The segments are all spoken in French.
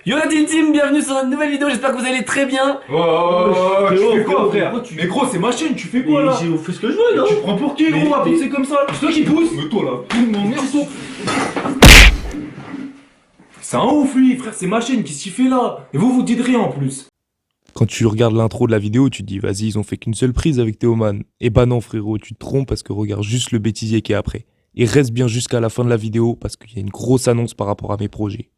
Yo la team, bienvenue sur une nouvelle vidéo, j'espère que vous allez très bien. Oh, tu fais quoi, frère? Gros, tu- Mais gros, c'est ma chaîne, tu fais quoi là? J'ai fait ce que je veux, non? Tu te prends pour qui, gros, à pousser comme ça? C'est toi qui pousse. Mais toi là, mon merde. C'est un ouf lui, frère, c'est ma chaîne, qu'est-ce qu'il fait là? Et vous dites rien en plus. Quand tu regardes l'intro de la vidéo, tu te dis vas-y, ils ont fait qu'une seule prise avec Théoman. Et bah non frérot, tu te trompes parce que regarde juste le bêtisier qui est après. Et reste bien jusqu'à la fin de la vidéo parce qu'il y a une grosse annonce par rapport à mes projets.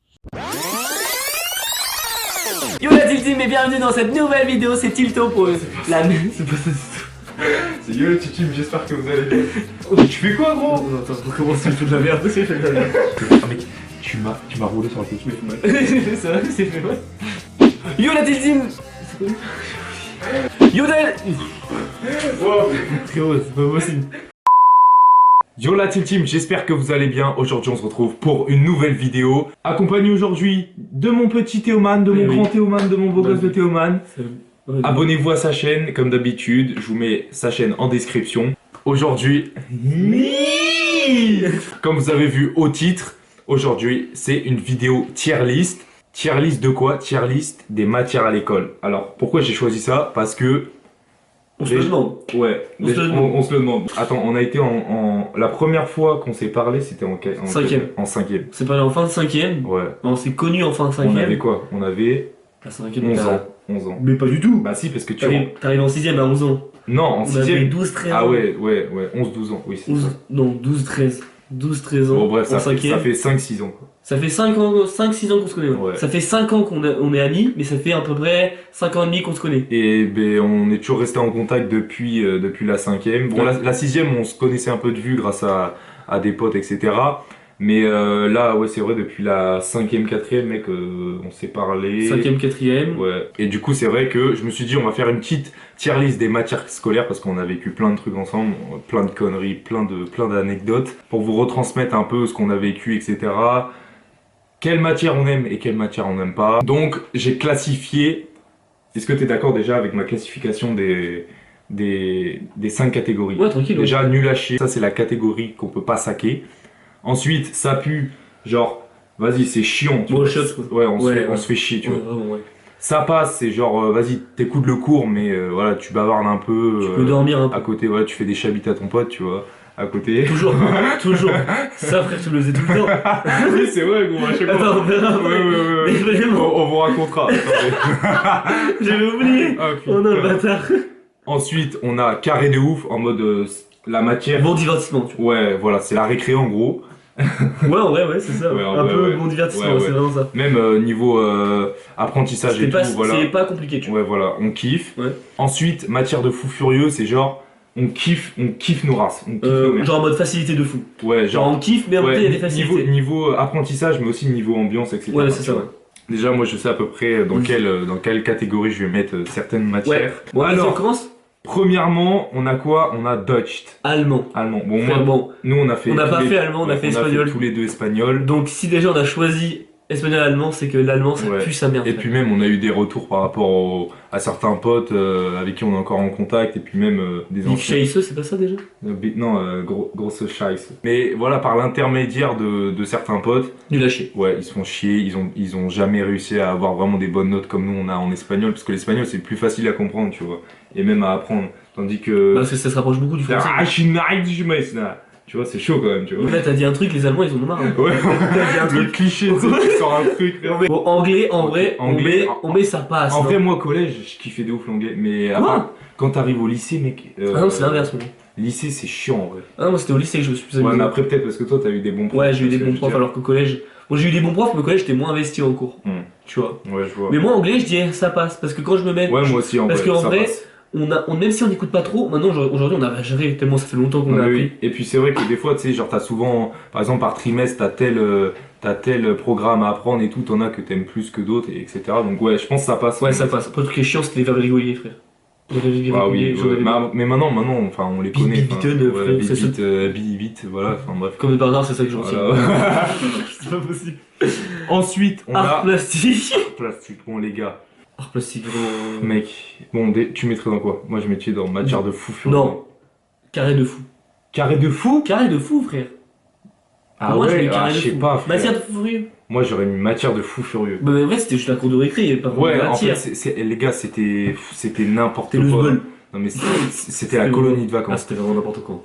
Yo la team et bienvenue dans cette nouvelle vidéo, c'est Tilto pour la... C'est pas ça du tout. C'est yo le team, j'espère que vous allez bien. Mais tu fais quoi, gros? Non, attends, comment c'est tout de la merde, c'est fait de la merde. Ah mec, tu m'as roulé sur le petit. C'est vrai, c'est fait mal. Yo la team. Yo la... Wow. Frérot, c'est pas possible. Yo la team, j'espère que vous allez bien. Aujourd'hui on se retrouve pour une nouvelle vidéo. Accompagné aujourd'hui de mon petit Théoman, de mon grand Théoman, de mon beau gosse de Théoman. Abonnez-vous à sa chaîne comme d'habitude, je vous mets sa chaîne en description. Aujourd'hui, comme vous avez vu au titre, aujourd'hui c'est une vidéo tier list. Tier list de quoi? Tier list des matières à l'école. Alors pourquoi j'ai choisi ça? Parce que... On se le demande. Ouais, On se le demande. Attends, on a été la première fois qu'on s'est parlé, c'était en Cinquième. En cinquième. C'est pas en fin de cinquième. Ouais. On s'est connus en fin de cinquième. On avait quoi? On avait La cinquième, 11 t'as- ans. 11 ans. Mais pas du tout. Bah si, parce que tu... T'arrives en sixième à 11 ans. Non, en On avait sixième... 12-13 ans. Ah ouais, 11-12 ans, oui c'est ça. 11, non, 12-13. 12-13 ans. Bon bref, en ça fait cinquième. 5-6 ans quoi. Ça fait 5-6 ans qu'on se connaît. Ouais. Ouais. Ça fait 5 ans on est amis, mais ça fait à peu près 5 ans et demi qu'on se connaît. Et ben on est toujours resté en contact depuis la cinquième. Bon, Ouais. la sixième, on se connaissait un peu de vue grâce à des potes, etc. Mais là, ouais, c'est vrai, depuis la cinquième, quatrième, mec, on s'est parlé. 5ème, 4ème. Ouais. Et du coup, c'est vrai que je me suis dit, on va faire une petite tier list des matières scolaires parce qu'on a vécu plein de trucs ensemble, plein de conneries, plein d'anecdotes, pour vous retransmettre un peu ce qu'on a vécu, etc. Quelle matière on aime et quelle matière on n'aime pas. Donc, j'ai classifié. Est-ce que tu es d'accord déjà avec ma classification des 5 catégories? Ouais, tranquille. Déjà, nul à chier, ça c'est la catégorie qu'on peut pas saquer. Ensuite, ça pue, genre, vas-y, c'est chiant. Tu Bon, vois. shot, quoi. Ouais, on Ouais, se fait chier, tu Ouais, vois. vraiment, ouais. Ça passe, c'est genre, vas-y, t'écoutes le cours, mais voilà, tu bavardes un peu. Tu peux dormir un peu. À côté, voilà, tu fais des chabites à ton pote, tu vois, à côté. Toujours, toujours. Ça, frère, tu me le faisais tout le temps. Oui, c'est vrai, gros, à chaque fois. Attends, on verra. Ouais. Mais vraiment, On vous racontera. Attendez. j'avais oublié. Ah, Oh non, le putain. bâtard. Ensuite, on a carré de ouf, en mode, la matière. Bon divertissement, tu vois. Ouais, voilà, c'est la récré en gros. Ouais, en vrai, ouais, c'est ça. Ouais, en un vrai, peu ouais. bon divertissement, Ouais, c'est ouais. vraiment ça. Même niveau apprentissage et tout, voilà. C'est pas compliqué, tu vois. Ouais, voilà, on kiffe. Ouais. Ensuite, matière de fou furieux, c'est genre, on kiffe nos races. On kiffe nos merdes. Genre en mode facilité de fou. Ouais, Genre on kiffe, mais en même temps, il y a des facilités. niveau apprentissage, mais aussi niveau ambiance, etc. Ouais, c'est ça, ouais. Déjà, moi, je sais à peu près dans quelle catégorie je vais mettre certaines matières. Ouais. Bon, alors, Alors, on commence. premièrement, on a quoi? On a Dutch. Allemand. Allemand. Bon, Frère, moi, bon. nous, on a fait... On n'a tous pas les- fait allemand, on a fait espagnol. tous les deux espagnol. Donc si déjà on a choisi espagnol-allemand, c'est que l'allemand ça Ouais. pue sa merde. Et puis même, on a eu des retours par rapport à certains potes avec qui on est encore en contact, et puis même des Big anciens. Scheisse, c'est pas ça déjà? Non, grosse scheiße. Mais voilà, par l'intermédiaire de certains potes, Du lâcher. ouais, ils se font chier, ils ont jamais réussi à avoir vraiment des bonnes notes comme nous on a en espagnol, parce que l'espagnol c'est plus facile à comprendre, tu vois, et même à apprendre. Tandis que... Parce que ça se rapproche beaucoup du français. Tu vois, c'est chaud quand même, tu vois. Là t'as dit un truc, les Allemands ils en ont marre. Hein. Ouais, T'as dit un le truc. cliché, tu sais, tu sors un truc. Bon, anglais, en vrai, Anglais, on met ça passe. En non vrai, moi, collège, je kiffais de ouf l'anglais, mais après, quand t'arrives au lycée, mec... Ah non, c'est l'inverse, moi. Lycée, c'est chiant, en vrai. Ah non, moi c'était au lycée que je me suis plus Ouais, amusé. mais après, peut-être parce que toi, t'as eu des bons profs. Ouais, j'ai eu des parce que bons je veux profs dire. alors qu'au collège. Bon, j'ai eu des bons profs, mais au collège j'étais moins investi en cours. Tu vois. Ouais, je vois. Mais moi, anglais, je dis ça passe. Parce que quand je me mets. Ouais, moi aussi, en Parce vrai, qu'en ça vrai, passe. même si on n'écoute pas trop, maintenant aujourd'hui on a géré tellement ça fait longtemps qu'on a Ouais, appris. oui. Et puis, c'est vrai que des fois, tu sais, genre, t'as souvent, par exemple, par trimestre, t'as tel programme à apprendre et tout, t'en as que t'aimes plus que d'autres, et etc. Donc, ouais, je pense que ça passe. Ouais, ça passe. Après, le truc qui est chiant, c'était les verbes réguliers, frère. Les verbes Ah oui, réguliers, j'en avais mais maintenant, enfin, on les Bit, connaît. bit, enfin, bitten, ouais, frère, bit, c'est bit, bit, voilà, enfin, bref. Comme de par hasard, c'est ça que j'en Voilà. C'est pas possible. Ensuite, on Art a... plastique. Plastique, bon, les gars. Art plastique, vraiment. Mec, bon, tu mettrais dans quoi? Moi, je mettrais dans matière de fou furieux. Non. Carré de fou. Carré de fou? Carré de fou, frère. Ah Moi, je ouais, mets carré je de sais fou. pas, frère. Matière de fou furieux. moi j'aurais mis matière de fou furieux. Bah, mais en vrai, c'était juste la cour de récré, il y avait pas vraiment Ouais, de en fait, matière. les gars, c'était n'importe C'était le quoi. sbul. Non, mais c'était la colonie de Ah, vacances. c'était vraiment n'importe quoi.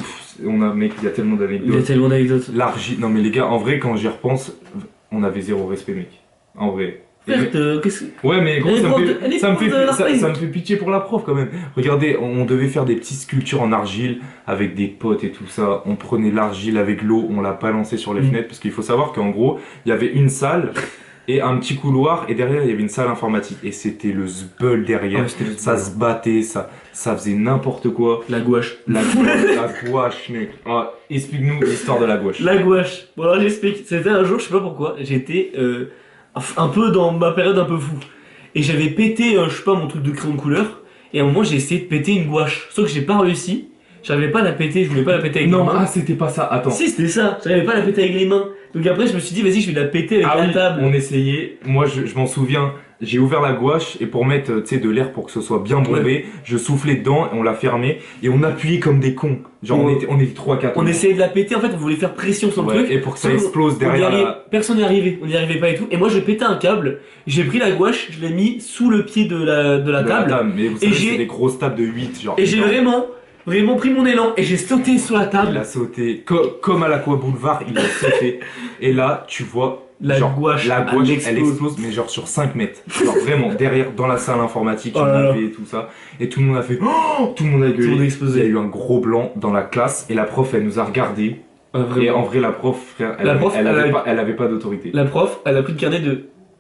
Mec, il y a tellement Il y a d'anecdotes. tellement d'anecdotes. L'argile. Non, mais les gars, en vrai, quand j'y repense, on avait zéro respect, mec. En vrai. Frère, qu'est-ce que. Ouais, mais gros, Elle est ça me prof fait, de- elle est ça me prof fait, de l'arpaille. ça me fait pitié pour la prof quand même. Regardez, on devait faire des petites sculptures en argile avec des potes et tout ça. On prenait l'argile avec l'eau, on la balançait sur les Mm. fenêtres parce qu'il faut savoir qu'en gros, il y avait une salle et un petit couloir et derrière il y avait une salle informatique et c'était le zbeul derrière. Ouais, c'était le Ça sbul. se battait, ça faisait n'importe quoi. La gouache. La gouache, mec. Ah, explique-nous l'histoire de la gouache. La gouache. Bon, alors j'explique. C'était un jour, je sais pas pourquoi, j'étais un peu dans ma période un peu fou. Et j'avais pété, je sais pas, mon truc de crayon de couleur. Et à un moment, j'ai essayé de péter une gouache. Sauf que j'ai pas réussi. J'arrivais pas à la péter, je voulais pas la péter avec les Non, mains. ah, c'était pas ça. Attends. Si, c'était ça. J'arrivais pas à la péter avec les mains. Donc après, je me suis dit, vas-y, je vais la péter avec Ah la oui, table. on essayait. Moi, je m'en souviens. J'ai ouvert la gouache et pour mettre, tu sais, de l'air pour que ce soit bien bombé, je soufflais dedans et on l'a fermé et on appuyait comme des cons. Genre, Ouais. on était 3-4. On essayait de la péter, en fait, on voulait faire pression sur le truc. Et pour que ça Sauf qu'on- explose on y derrière arrivait- la... Personne n'y arrivait, on n'y arrivait pas et tout. Et moi, j'ai pété un câble, j'ai pris la gouache, je l'ai mis sous le pied de la de la table. Mais vous Et savez, j'ai- c'est des grosses tables de 8. Genre, Et j'ai vraiment pris mon élan et j'ai sauté sur la il table. a sauté. Comme à l'Aqua Boulevard, il a sauté. Et là, tu vois. La genre, gouache, la elle gouache, explose. elle explose, mais genre sur 5 mètres. Genre vraiment, derrière, dans la salle informatique, Oh il y en là là. avait et tout ça. Et tout le monde a fait. Oh, tout le monde a Tout le monde a gueulé. explosé. Il y a eu un gros blanc dans la classe. Et la prof, elle nous a regardés. Ah, vraiment. Et en vrai, la prof, frère, La prof, elle avait- elle avait pas d'autorité. La prof, elle a pris le carnet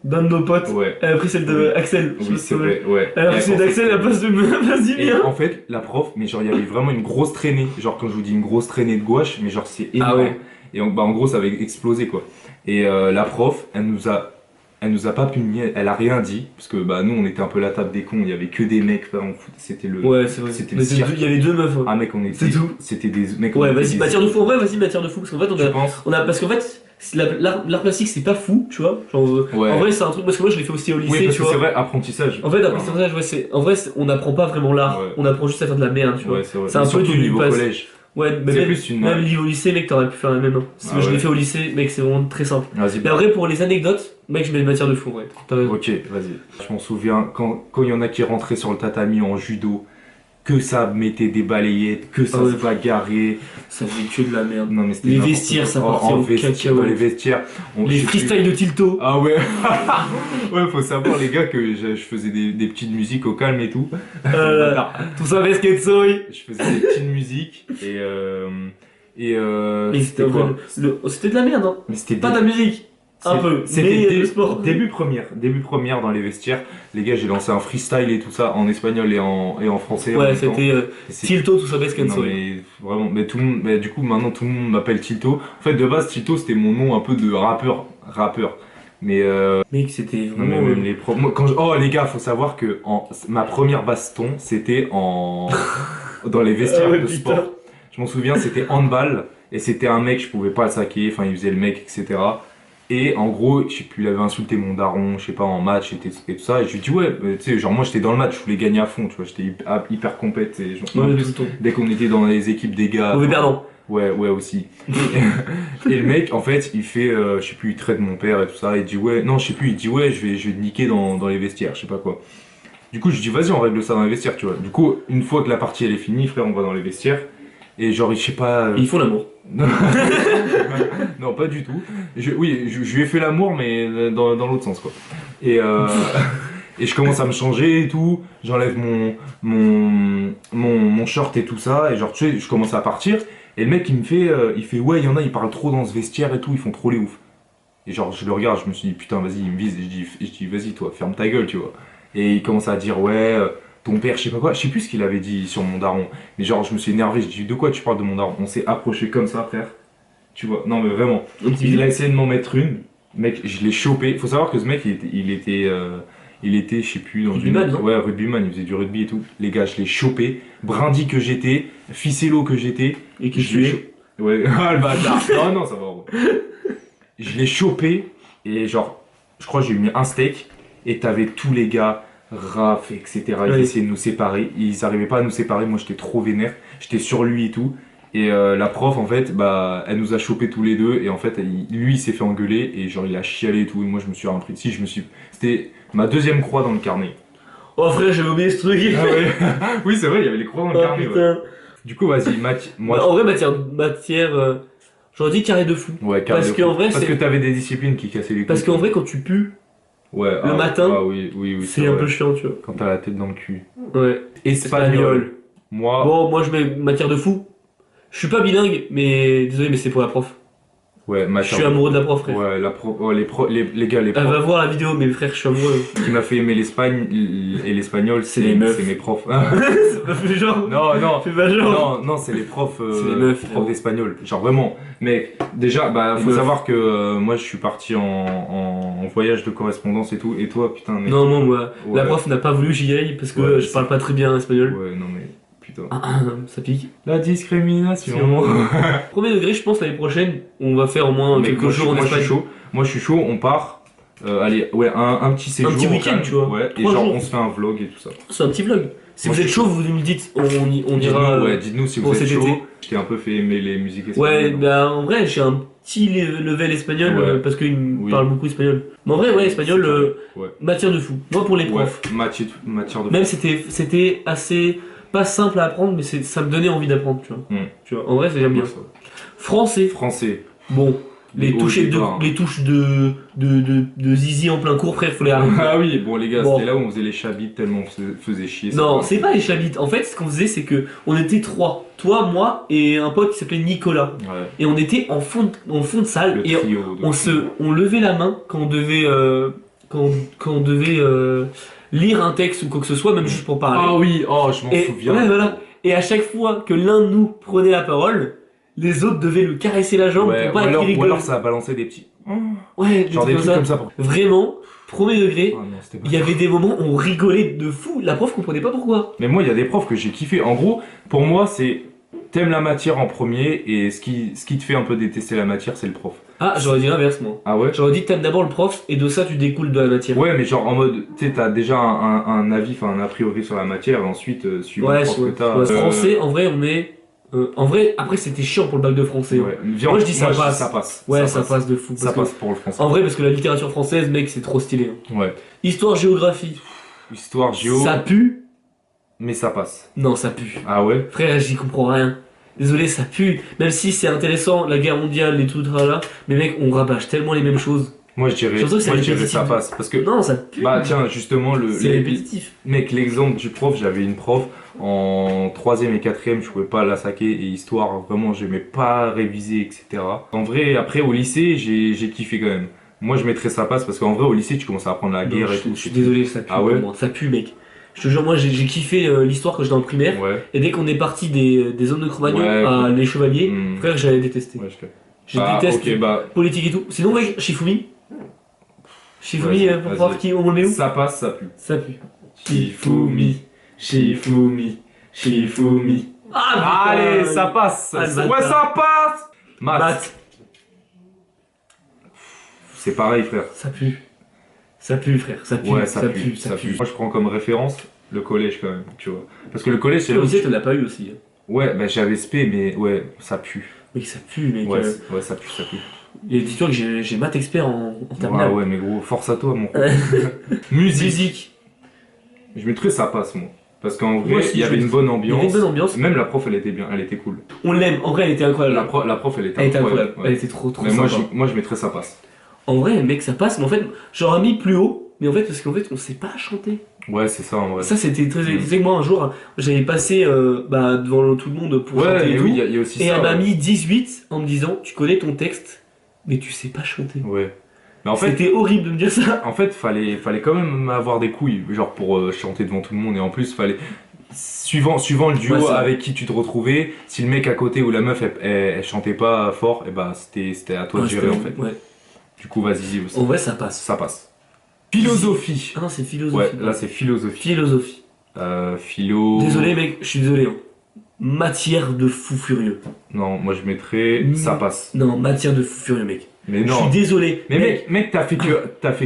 d'un de nos potes. Ouais. Elle a pris celle de Oui. Axel. Je Oui, me c'est souviens. vrai, ouais. Elle a pris celle d'Axel à la place de la place du Et mien. en fait, la prof, mais genre, il y avait vraiment une grosse traînée. Genre, quand je vous dis une grosse traînée de gouache, mais genre, c'est énorme. Ah ouais. Et en gros, ça avait explosé, quoi. Et la prof, elle nous a pas puni, elle a rien dit. Parce que, bah, nous, on était un peu la table des cons. Il y avait que des mecs, on fout- c'était le. Ouais, c'est vrai. C'était Mais le cirque. il y avait deux meufs. Ouais, Ah, mec, on était. C'est tout. C'était des mecs. Ouais, on était vas-y, des- matière de fou. Ouais, vas-y, matière de fou. Parce qu'en fait, Tu penses? parce qu'en fait, l'art plastique, c'est pas fou, tu vois. Genre, Ouais. en vrai, c'est un truc. Parce que moi, je l'ai fait aussi au lycée, Oui, parce tu que c'est vois. vrai, apprentissage. En fait, apprentissage, ouais, en vrai, on n'apprend pas vraiment l'art. Ouais. On apprend juste à faire de la merde, tu vois. Ouais, c'est vrai. C'est un peu Surtout du niveau passe- collège. Ouais, mais C'est même, plus une. même niveau lycée, mec, t'aurais pu faire la même. Hein. Parce que Ah je l'ai ouais. fait au lycée, mec, c'est vraiment très simple. Vas-y, Mais en vrai, pour les anecdotes, mec, je mets matière de fou, ouais. T'as raison. Ok, vas-y. Je m'en souviens, quand il y en a qui rentraient sur le tatami en judo, que ça mettait des balayettes, que ça Ah ouais. se bagarrait. Ça fait que de la merde. Non, mais c'était Les n'importe vestiaires, quoi. ça En- partait en au vestiaire, cacahuète. dans les vestiaires. Les je sais plus. freestyles de Tilto. Ah ouais. Ouais, faut savoir, les gars, que je faisais des petites musiques au calme et tout. Tout ça, basket soy. Je faisais des petites musiques et Mais c'était quoi? C'était de la merde, hein. Mais c'était Pas de la musique. Un peu. C'était Mais le sport. début première dans les vestiaires. Les gars, j'ai lancé un freestyle et tout ça en espagnol et en français. en Ouais, même temps. c'était Et c'est- Tilto, tout ça, basket Non, soy. mais vraiment, mais tout le monde, mais du coup maintenant tout le monde m'appelle Tilto. En fait, de base, Tilto c'était mon nom un peu de rappeur. Mais Mec, c'était non, mais vraiment. même les profs. Moi, oh les gars, faut savoir que ma première baston c'était dans les vestiaires Ah ouais, de putain. sport. Je m'en souviens, c'était handball et c'était un mec, je pouvais pas le saquer. Enfin, il faisait le mec, etc. Et en gros, je sais plus, il avait insulté mon daron, je sais pas, en match et tout ça. Et je lui ai dit, ouais, tu sais, genre moi j'étais dans le match, je voulais gagner à fond, tu vois, j'étais hyper compète. Et en Ouais, plus, tout le temps. dès qu'on était dans les équipes des gars. Mauvais perdant. Ouais, aussi. Et le mec, en fait, il fait, je sais plus, il traite mon père et tout ça. Il dit, ouais, non, je sais plus, il dit, ouais, je vais te niquer dans les vestiaires, je sais pas quoi. Du coup, je dis, vas-y, on règle ça dans les vestiaires, tu vois. Du coup, une fois que la partie elle est finie, frère, on va dans les vestiaires. Et genre, je sais pas. Et ils font l'amour. Non, pas du tout. Je lui ai fait l'amour, mais dans l'autre sens, quoi. Et, et je commence à me changer et tout. J'enlève mon short et tout ça. Et genre, tu sais, je commence à partir. Et le mec, il fait ouais, il y en a, ils parlent trop dans ce vestiaire et tout, ils font trop les ouf. Et genre, je le regarde, je me suis dit, putain, vas-y, il me vise. Et je dis vas-y, toi, ferme ta gueule, tu vois. Et il commence à dire, ouais, ton père, je sais pas quoi. Je sais plus ce qu'il avait dit sur mon daron. Mais genre, je me suis énervé, je dis, de quoi tu parles de mon daron? On s'est approché comme ça, frère. Tu vois, non, mais vraiment. Il a essayé de m'en mettre une. Mec, je l'ai chopé. Faut savoir que ce mec, il était, je sais plus, dans Rugbyman, non ouais, rugbyman, il faisait du rugby et tout. Les gars, je l'ai chopé. Brindis que j'étais, ficello que j'étais. Et que Je tu l'ai es. Ouais, ah le bâtard. Non, ça va. Ouais. Je l'ai chopé et genre, je crois que j'ai mis un steak et t'avais tous les gars, Raph, etc. Ils Ouais. essayaient de nous séparer. Ils arrivaient pas à nous séparer. Moi, j'étais trop vénère. J'étais sur lui et tout. Et la prof, en fait, bah, elle nous a chopés tous les deux. Et en fait, lui, il s'est fait engueuler. Et genre, il a chialé et tout. Et moi, je me suis repris. Si, C'était ma deuxième croix dans le carnet. Oh frère, j'avais oublié ce truc. Ah ouais. Oui, c'est vrai, il y avait les croix dans le Oh carnet. Ouais. putain. Du coup, vas-y, moi. Bah, en vrai, matière, j'aurais dit carré de fou. Ouais, carré Parce de qu'en fou. vrai, Parce que c'est. t'avais des disciplines qui cassaient les couilles. Parce qu'en vrai, quand tu pues, ouais, le matin, oui, c'est un vrai. peu chiant, tu vois. Quand t'as la tête dans le cul. Ouais. Espagnol. Moi, Bon, moi je mets matière de fou. Je suis pas bilingue, mais désolé, mais c'est pour la prof. ouais, Je matière. suis amoureux de la prof, frère. Ouais, la prof, oh, les gars, les Elle profs. va voir la vidéo, mais frère, je suis amoureux. Ce qui m'a fait aimer l'Espagne et l'espagnol, C'est les meufs. C'est mes profs. C'est pas fait genre. non, Fais pas genre. non, c'est les profs, C'est les meufs, profs frérot. d'espagnol. Genre vraiment. Mais déjà, bah, Les faut meufs. savoir que moi, je suis parti en voyage de correspondance et tout. Et toi, putain, mec. Non, moi, Ouais. la prof n'a pas voulu que j'y aille parce que Ouais, je parle pas très bien espagnol. Ouais, non, mais putain. Ça pique. La discrimination. Premier degré, je pense l'année prochaine, on va faire au moins Mec, quelques jours en moi, je suis Espagne. chaud. Moi, je suis chaud. On part. Allez, ouais, un petit séjour. petit week-end, calme, tu vois. Ouais, et 3 genre, jours. on se fait un vlog et tout ça. C'est un petit vlog. Si Moi, vous je êtes suis chaud, vous me dites, on ira. Dites-nous, ouais, dites-nous si vous pour êtes cet chaud. été. Je t'ai un peu fait aimer les musiques Ouais, espagnoles. bah en vrai, j'ai un petit level espagnol Ouais. parce qu'il Oui. parle beaucoup espagnol. Mais en vrai, ouais, espagnol, Ouais. matière de fou. Moi, pour les profs. Ouais, matière de Même c'était assez pas simple à apprendre, mais ça me donnait envie d'apprendre, tu vois. Tu vois. En vrai, c'est j'aime bien. Ouais, ça. Français. Français. Bon, les hauts touches départs. les touches de zizi en plein cours, frère, faut les arrêter. Ah oui, bon les gars, Bon. c'était là où on faisait les chabites tellement on se faisait chier. Non, c'est pas les chabites. En fait, ce qu'on faisait, c'est que on était 3. Toi, moi et un pote qui s'appelait Nicolas. Ouais, Et on était en fond de salle le et trio. on levait la main quand on devait lire un texte ou quoi que ce soit, même juste pour parler. Ah oui, oh, je m'en Et souviens. ouais, voilà. Et à chaque fois que l'un de nous prenait la parole, les autres devaient lui caresser la jambe Ouais, pour ou pas qu'il alors, rigole. ça a balancé des petits. Ouais, Genre des trucs comme ça. Pour... Vraiment, premier degré, Ah non, c'était pas. il y avait des moments où on rigolait de fou. La prof comprenait pas pourquoi. Mais moi, il y a des profs que j'ai kiffé. En gros, pour moi, c'est t'aimes la matière en premier et ce qui te fait un peu détester la matière, c'est le prof. Ah, j'aurais dit l'inverse, moi. Ah ouais? J'aurais dit t'aimes d'abord le prof et de ça tu découles de la matière. Ouais, mais genre en mode, tu sais, t'as déjà un avis, enfin un a priori sur la matière, et ensuite, suivant le Ouais, prof ouais. que t'as. Ouais, français, en vrai, on est. En vrai, après, c'était chiant pour le bac de français. Ouais. Viens, Moi, je dis ça passe. Ça passe. Ouais, ça passe de fou. Ça parce que- passe pour le français. En vrai, parce que la littérature française, mec, c'est trop stylé. hein. Ouais. Histoire, géographie. Histoire, géo, Ça pue. mais ça passe. Non, ça pue. Ah ouais? Frère, j'y comprends rien. Désolé, ça pue. Même si c'est intéressant, la guerre mondiale et tout, là. Mais mec, on rabâche tellement les mêmes choses. Moi je dirais, Surtout que c'est répétitif. ça passe. Parce que, Non, ça pue. bah tiens, justement, c'est répétitif. mec, l'exemple du prof, j'avais une prof en 3ème et 4ème, je pouvais pas la saquer, et histoire, vraiment, j'aimais pas réviser, etc. En vrai, après, au lycée, j'ai kiffé quand même. Moi je mettrais ça passe parce qu'en vrai, au lycée, tu commences à apprendre la guerre Non, et tout. je suis désolé, ça pue. Ah ouais pour moi. Ça pue, mec. Je te jure, moi, j'ai kiffé l'histoire quand j'étais en primaire. Ouais. Et dès qu'on est parti des hommes de Cro-Magnon Ouais, à les chevaliers, Hmm. frère, j'avais détesté. Ouais, Je Ah, déteste ok, bah, politique et tout. Sinon, mec, Shifumi. Shifumi, Vas-y, pour vas-y. voir qui on le met où ça passe, ça pue. Ça pue. Shifumi. Ah, Allez, putain. ça passe. Ah, le Ouais, bâtard. ça passe. Maths. C'est pareil, frère. Ça pue. Ça pue, frère. Ça pue. Ouais, ça pue. Moi, je prends comme référence le collège quand même, tu vois. Parce que le collège, c'est Le là où lycée, tu- tu l'as pas eu aussi. hein. Ouais, bah j'avais SP, mais ouais, ça pue. Mec, ça pue, mec. Ouais, ouais, ça pue, ça pue. Et dis-toi que j'ai maths expert en terminale. Ouais, mais gros, force à toi, mon Ouais. Musique. Musique. Je mettrais ça passe, moi. Parce qu'en Moi vrai, aussi, il y avait je- une bonne Il y avait ambiance. une bonne ambiance. Même la prof, elle était bien, elle était cool. On l'aime. En vrai, elle était incroyable. La prof, elle était Elle était incroyable. ouais. Elle était trop Mais sympa. moi, je mettrais ça passe. En vrai, mec, ça passe. Mais en fait, j'aurais mis plus haut. Mais en fait, parce qu'en fait, on sait pas chanter. Ouais, c'est ça, en vrai. Ça, c'était très. Tu sais que moi, un jour, j'avais passé devant tout le monde pour Ouais, chanter et mais tout. oui, il y a aussi Et ça. elle m'a ouais. mis 18 en me disant, tu connais ton texte, mais tu sais pas chanter. Ouais. Mais en fait, C'était horrible de me dire ça. fallait quand même avoir des couilles, genre pour chanter devant tout le monde. Et en plus, fallait. Suivant le duo Ouais, c'est vrai. avec qui tu te retrouvais, si le mec à côté ou la meuf elle chantait pas fort, et bah c'était à toi de Ouais, gérer en c'était- fait. Ouais. Du coup, vas-y, En vrai, ça passe. ça passe. Philosophie. Ah non, c'est philosophie. Ouais, là c'est philosophie. Philosophie. Philo. Désolé, mec, je suis désolé. hein. Matière de fou furieux. Non, moi je mettrais ça passe. Non, matière de fou furieux, mec. Mais Je non. suis désolé. Mais mec, t'as fait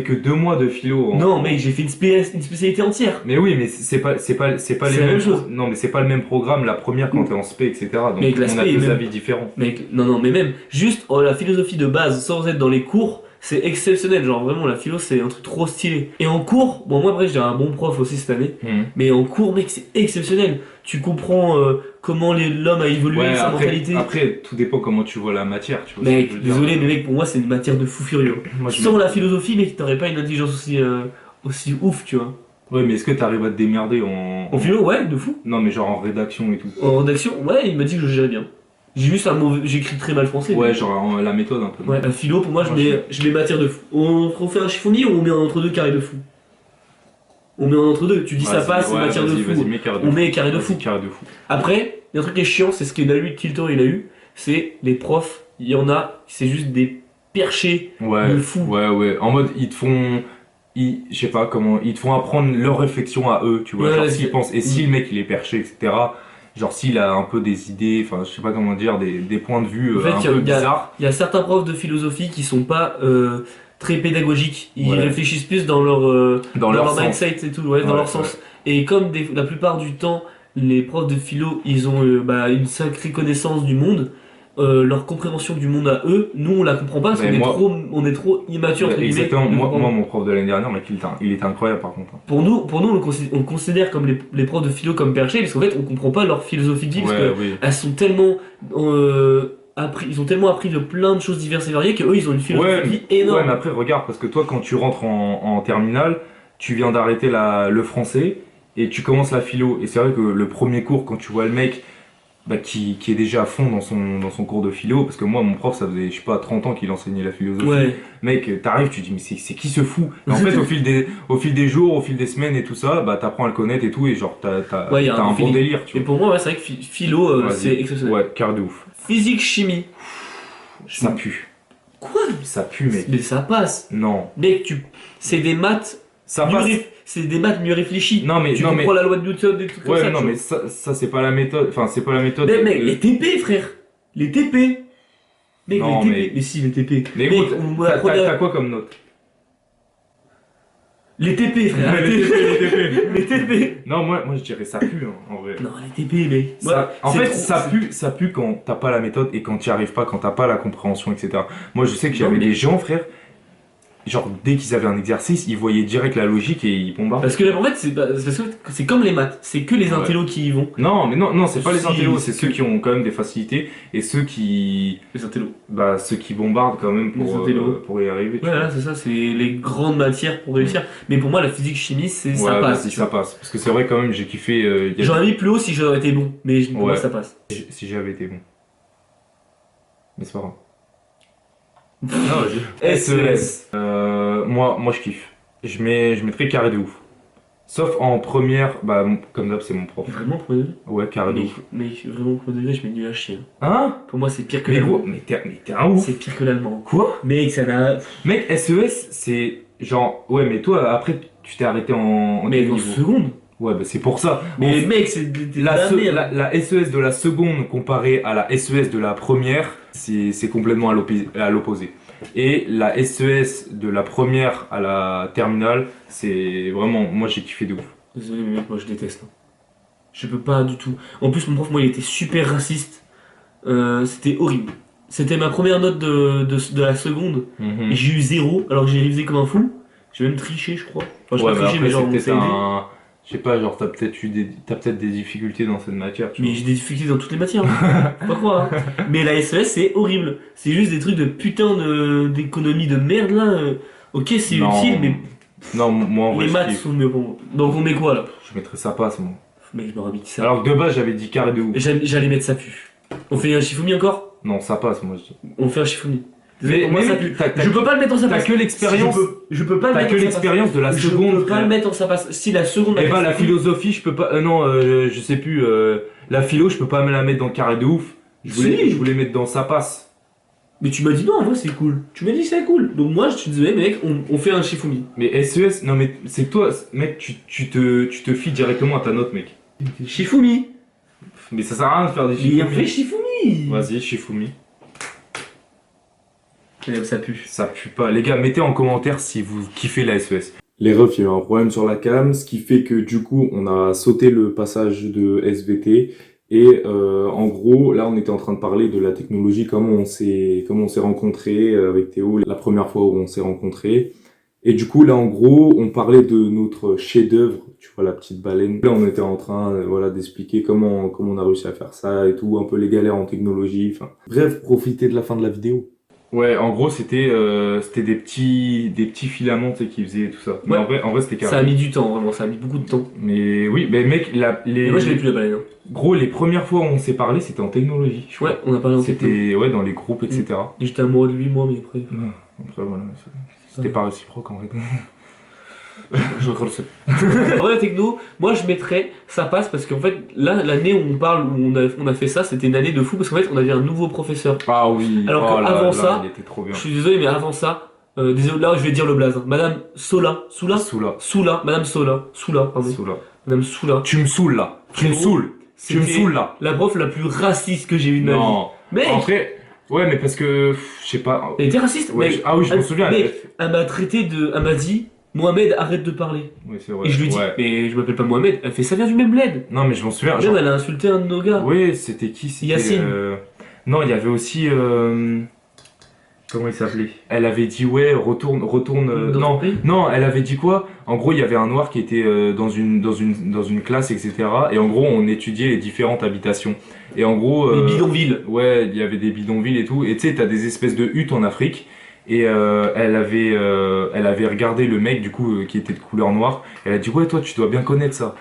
que 2 mois de philo. Non, mec, j'ai fait une spécialité entière. Mais oui, mais c'est pas C'est les la mêmes même chose. Non, mais c'est pas le même programme la première quand t'es en spé, etc. Donc Mais la on spé a est deux même- avis différents. Mec, non, mais même, juste la philosophie de base, sans être dans les cours, c'est exceptionnel. Genre, vraiment, la philo, c'est un truc trop stylé. Et en cours, bon, moi, après, j'ai un bon prof aussi cette année. Mais en cours, mec, c'est exceptionnel. Tu comprends comment l'homme a évolué, Ouais, sa mentalité. après, tout dépend comment tu vois la matière, tu vois. ce Mec, que je veux dire. désolé, mais mec, pour moi, c'est une matière de fou furieux. Moi, je Sans mets- la philosophie, mec, t'aurais pas une intelligence aussi ouf, tu vois. Ouais, mais est-ce que t'arrives à te démerder En philo, ouais, de fou. Non, mais genre en rédaction et tout. En rédaction, ouais, il m'a dit que je gérais bien. J'ai juste j'écris très mal français. Ouais, genre la méthode un peu. Ouais, la philo, pour moi, Moi, je mets matière de fou. On fait un chiffonnier ou on met un entre-deux carré de fou? On met un entre-deux. Tu dis ça Vas-y, passe, c'est ouais, matière de vas-y, fou. Vas-y, mets carré de On fou. met carré de Vas-y, fou. carré de fou. Après, il y a un truc qui est chiant, c'est ce qu'il a eu, Tiltor il a eu, c'est les profs, il y en a, c'est juste des perchés Ouais, de fou. ouais. En mode, ils te font. Je sais pas comment. Ils te font apprendre leur réflexion à eux, tu vois. Ouais, genre, ouais, s'ils c'est- pensent. Et si le mec il est perché, etc. Genre, s'il a un peu des idées, enfin, je sais pas comment dire, des points de vue En fait, un il y a- peu il y a- bizarres. Il y a certains profs de philosophie qui sont pas très pédagogiques. Ils Ouais. réfléchissent plus dans Dans leur sens. mindset et tout, ouais, dans Ouais, leur sens. Et comme la plupart du temps, les profs de philo, ils ont une sacrée connaissance du monde, leur compréhension du monde à eux, nous on la comprend pas parce Mais on est trop immature. Ouais, entre guillemets, exactement. de Moi, comprendre. mon prof de l'année dernière, mec, il était incroyable par contre. Pour nous on le considère comme les profs de philo comme perchés parce qu'en fait on comprend pas leur philosophie de vie parce Ouais, que oui. elles sont tellement ils ont tellement appris de plein de choses diverses et variées qu'eux ils ont une philosophie Ouais, de vie énorme. Ouais, mais après, regarde, parce que toi, quand tu rentres en terminale, tu viens d'arrêter le français et tu commences la philo. Et c'est vrai que le premier cours, quand tu vois le mec bah, qui est déjà à fond dans son cours de philo, parce que moi, mon prof, ça faisait, je sais pas, 30 ans qu'il enseignait la philosophie. Ouais. Mec, t'arrives, tu te dis, mais c'est qui ce fou? Et en fait, au fil des jours, au fil des semaines et tout ça, bah, t'apprends à le connaître et tout, et genre, Ouais, y a t'as un un bon feeling. délire, tu Et vois. pour moi ouais, c'est vrai que philo Vas-y. c'est exceptionnel. Ouais, quart de ouf. Physique, chimie. Ça pue. Quoi? Ça pue, mec. Mais ça passe. Non. Mec, c'est des maths Ça mieux passe. c'est des maths mieux réfléchies. Non, mais, Tu non, mais. comprends la loi de Newton et tout comme Ouais, ça. non, tu mais vois. ça c'est pas la méthode. Enfin, c'est pas la méthode. Mais mec, les TP, frère. Les TP. Mec, Non, les TP. mais- Mais si, les TP. Mais Mec, écoute, on t'as apprenait- t'as quoi comme note? Les TP, frère. Les TP. Les TP. Non, moi je dirais ça pue, hein, en vrai. Non, les TP, mec. En c'est fait, trop- ça pue quand t'as pas la méthode et quand t'y arrives pas, quand t'as pas la compréhension, etc. Moi, je sais que Non, j'avais mais- des gens, frère, genre, dès qu'ils avaient un exercice, ils voyaient direct la logique et ils bombardaient. Parce que là, en fait, c'est parce que c'est comme les maths. C'est que les Ouais. intellos qui y vont. Non, mais non, c'est pas les Si, intellos, c'est c'est ceux qui ont quand même des facilités et ceux qui bombardent quand même Les intellos. pour y arriver. tu Ouais, vois. là, c'est ça, c'est les grandes matières pour réussir. Mais pour moi, la physique chimie, ça Ouais, passe. vas-y, tu ça vois. passe. Parce que c'est vrai quand même, j'ai kiffé. J'aurais mis plus haut si j'aurais été bon. Mais pour moi, Ouais. ça passe. Si j'avais été bon. Mais c'est pas grave. SES. Moi je kiffe. Je mettrais carré de ouf. Sauf en première, bah comme d'hab c'est mon prof. Vraiment, premier degré Ouais, carré de mais, ouf. mais vraiment, premier degré, je mets nul à chier. Hein? Pour moi, c'est pire que Mais l'allemand. gros, mais t'es un ouf. C'est pire que l'allemand. Quoi? Mec, ça n'a. Mec, SES c'est genre. Ouais, mais toi après tu t'es arrêté en Mais quel en niveau? seconde. Ouais, bah c'est pour ça. Mais mec, c'est de La, la se- merde. la SES de la seconde comparée à la SES de la première, c'est complètement à l'opposé. Et la SES de la première à la terminale, c'est vraiment. Moi j'ai kiffé de ouf. Désolé, mais mec, moi je déteste. Hein. Je peux pas du tout. En plus, mon prof, moi, il était super raciste. C'était horrible. C'était ma première note de la seconde. Et j'ai eu 0, alors que j'ai révisé comme un fou. J'ai même triché, je crois. Enfin, je Ouais, pas mais triché, mais après, genre, c'est on peut-être s'est aidé. un. Je sais pas, genre t'as peut-être des difficultés dans cette matière. Tu Mais vois. j'ai des difficultés dans toutes les matières. Hein. Faut pas croire. Hein. Mais la SES, c'est horrible. C'est juste des trucs de putain d'économie de merde là. Ok, c'est Non. utile, mais Non, moi en vrai, les je maths kiffe. sont mieux pour moi. Donc on met quoi là? Je mettrais ça passe, moi. Mec, je me remis ça. Alors que de base, j'avais dit carré de ouf. J'allais mettre ça pu. On fait un Shifumi encore? Non, ça passe, moi je dis. On fait un Shifumi. Désolé, pour moi, ça pue. t'as Je peux pas le mettre en ça t'as passe. que l'expérience. Je peux pas le T'as mettre que en ça passe. l'expérience de la Je seconde. peux pas frère. le mettre en ça passe. Si la seconde. Eh m'a bah fait la ça, philosophie, je peux pas. Non, je sais plus. La philo, je peux pas me la mettre dans le carré de ouf. Si. Je voulais mettre dans ça passe. Mais tu m'as dit non, en vrai c'est cool. Tu m'as dit c'est cool. Donc moi je suis désolé, mec, on fait un Shifumi. Mais SES, non mais c'est toi, mec, tu te fies directement à ta note, mec. Shifumi. Mais ça sert à rien de faire des Il a fait Shifumi. Shifumi. Vas-y, Shifumi. Ça pue. Ça pue pas. Les gars, mettez en commentaire si vous kiffez la SES. Les refs, il y a eu un problème sur la cam, ce qui fait que du coup, on a sauté le passage de SVT. Et en gros, là, on était en train de parler de la technologie, comment on s'est rencontrés avec Théo, la première fois où on s'est rencontrés. Et du coup, là, en gros, on parlait de notre chef-d'œuvre, tu vois, la petite baleine. Là, on était en train, voilà, d'expliquer comment on a réussi à faire ça et tout, un peu les galères en technologie. Enfin, bref, profitez de la fin de la vidéo. Ouais, en gros, c'était des petits filaments, tu sais, qui faisaient tout ça. Mais Ouais. en vrai, c'était carré. Ça a mis du temps, vraiment, ça a mis beaucoup de temps. Mais oui, mais mec, Et moi, je l'ai plus la baleine. Hein. gros, les premières fois où on s'est parlé, c'était en technologie. Je crois. Ouais, on a parlé en techno. C'était ouais, dans les groupes, etc. Et j'étais amoureux de lui, moi, mais après. Après, voilà, c'était pas réciproque en fait. J'ai encore le seul. En vrai, la techno, moi je mettrais ça passe parce qu'en fait, là, l'année où on parle, où on a fait ça, c'était une année de fou parce qu'en fait, on avait un nouveau professeur. Ah oui, Alors oh qu'avant là, ça, il était trop bien. Je suis désolé, mais avant ça, désolé, là je vais dire le blaze. Hein. Madame Soula, Madame Soula, pardon. Madame Soula. Tu me saoules là, tu me saoules, tu me saoules là. La prof la plus raciste que j'ai vue de ma vie. Non, Mais après, ouais, mais parce que, je sais pas. elle était raciste, Ouais, mec. ah oui, je me souviens. Mec, elle m'a traité de. Elle m'a dit, Mohamed, arrête de parler. Oui, c'est vrai. Et je lui dis, ouais. mais je m'appelle pas Mohamed. Elle fait, ça vient du même bled. Non, mais je m'en souviens. Même elle a insulté un de nos gars. Oui, c'était qui? C'était, Yacine. Non, il y avait aussi. Comment il s'appelait? Elle avait dit ouais, retourne. Dans Non, ton pays. non, elle avait dit quoi? En gros, il y avait un noir qui était dans une classe, etc. Et en gros, on étudiait les différentes habitations. Et en gros, Les bidonvilles. ouais, il y avait des bidonvilles et tout. Et tu sais, t'as des espèces de huttes en Afrique. Et elle avait regardé le mec du coup qui était de couleur noire. Elle a dit ouais, toi, tu dois bien connaître ça.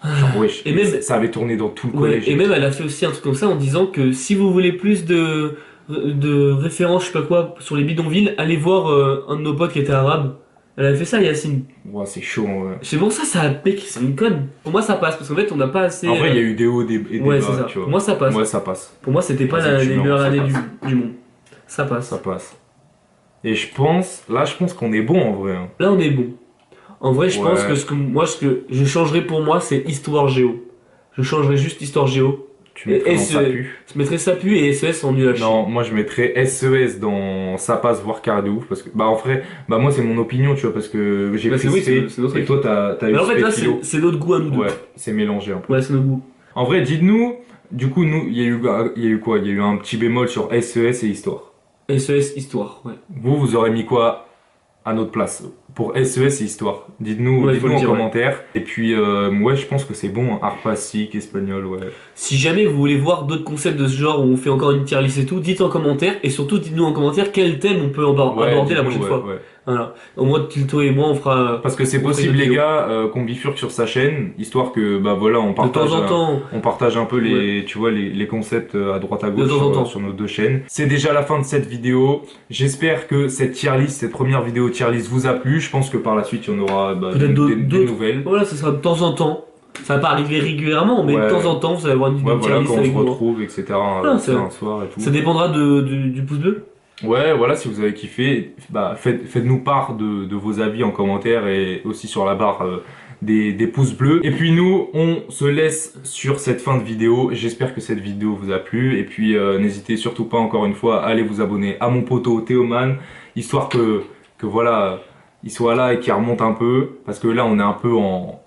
Genre, ouais, Et même- ça avait tourné dans tout le Ouais, collège. et même elle a fait aussi un truc comme ça en disant que si vous voulez plus de références, je sais pas quoi, sur les bidonvilles, allez voir un de nos potes qui était arabe. Elle avait fait ça, Yacine. Ouais, c'est chaud. Ouais. C'est bon, ça a mec, c'est une conne. Pour moi, ça passe parce qu'en fait, on n'a pas assez. En vrai, il y a eu des hauts et des Ouais, bas, c'est ça. tu vois. Pour moi, ça passe. Ouais, ça passe. Pour moi, c'était pas Vas-y, tu les mens, meilleures ça années passe. du monde. Ça passe. Ça passe. Et je pense qu'on est bon en vrai. Hein. Là, on est bon. En vrai, je Ouais. pense que ce que je changerais pour moi, c'est histoire géo. Je changerais juste histoire géo. Tu mettrais dans ça SES. pue. Je mettrais ça pu et SES en nul à chier. Non, moi je mettrais SES dans ça passe voire carré de ouf parce que bah en vrai, bah moi c'est mon opinion, tu vois, parce que j'ai Bah, pris c'est oui, spé, c'est notre et truc. toi t'as eu Mais en fait, spé là, philo. c'est notre goût à nous deux. Ouais, c'est mélangé un peu. Ouais, c'est notre goût. En vrai, dites-nous, du coup nous il y a eu quoi? Il y a eu un petit bémol sur SES et histoire. SES histoire, ouais. Vous aurez mis quoi à notre place pour SES et histoire? Dites-nous, Ouais, faut dites-nous le en dire, ouais. commentaire. Et puis ouais, je pense que c'est bon, hein. Art plastique, espagnol, ouais. Si jamais vous voulez voir d'autres concepts de ce genre où on fait encore une tier list et tout, dites en commentaire et surtout dites-nous en commentaire quel thème on peut Ouais, aborder la dites-nous, prochaine ouais, fois. ouais. Voilà. Au moins Tilto et moi on fera Parce que c'est On ferait possible une les vidéo. gars qu'on bifurque sur sa chaîne, histoire que bah voilà on de partage, temps en temps. on partage un peu les, tu vois, les concepts à droite à gauche De temps en temps. sur nos deux chaînes. C'est déjà la fin de cette vidéo. J'espère que cette tier list, cette première vidéo tier list vous a plu. Je pense que par la suite il y en aura Peut-être des d'autres. nouvelles. Voilà, ça sera de temps en temps. Ça va pas arriver régulièrement, mais Ouais. de temps en temps vous allez avoir une Ouais, tier voilà, list quand on avec se nous. retrouve, etc. c'est un soir et tout. Ça dépendra du pouce bleu. Ouais, voilà, si vous avez kiffé, bah, faites-nous part de vos avis en commentaire et aussi sur la barre des pouces bleus. Et puis nous, on se laisse sur cette fin de vidéo. J'espère que cette vidéo vous a plu. Et puis n'hésitez surtout pas, encore une fois, à aller vous abonner à mon poteau Théoman, histoire que voilà, il soit là et qu'il remonte un peu. Parce que là, on est un peu en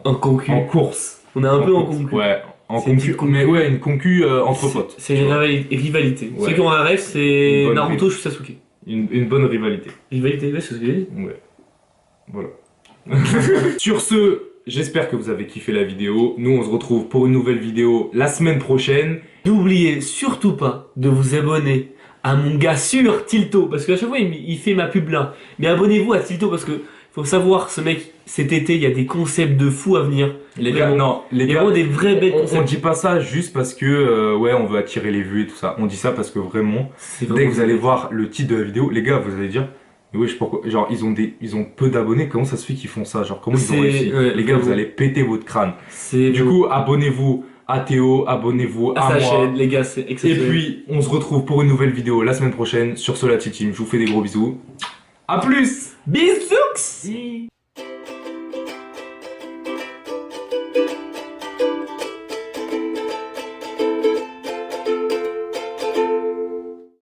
En concu. en course. On est un peu en concu. Ouais, en C'est une concu, petite concu. mais ouais, une concu entre potes. C'est une rivalité. Ouais. Ceux qui ont un rêve, Une c'est bonne Naruto Sasuke. Une bonne rivalité. Rivalité, ouais, c'est ce que j'ai dit. Ouais. Voilà. Sur ce, j'espère que vous avez kiffé la vidéo. Nous, on se retrouve pour une nouvelle vidéo la semaine prochaine. N'oubliez surtout pas de vous abonner à mon gars sur Tilto, parce qu'à chaque fois il fait ma pub là. Mais abonnez-vous à Tilto parce que faut savoir, ce mec, cet été, il y a des concepts de fous à venir. Les gars, Vraiment. non, les Il y a gars, vraiment des vrais belles on concepts. dit pas ça juste parce que ouais, on veut attirer les vues et tout ça. On dit ça parce que vraiment, C'est dès vraiment que vous allez voir le titre de la vidéo, les gars, vous allez dire, mais wesh, pourquoi, genre ils ont peu d'abonnés, comment ça se fait qu'ils font ça, genre comment ils ont C'est- réussi. ouais, Les gars, vous vraiment. allez péter votre crâne. C'est Du coup, abonnez-vous à Théo, abonnez-vous à à sa moi. chaîne, les gars, c'est Et exceptionnel. puis, on se retrouve pour une nouvelle vidéo la semaine prochaine sur Sola Team. Je vous fais des gros bisous. À plus! Bisous!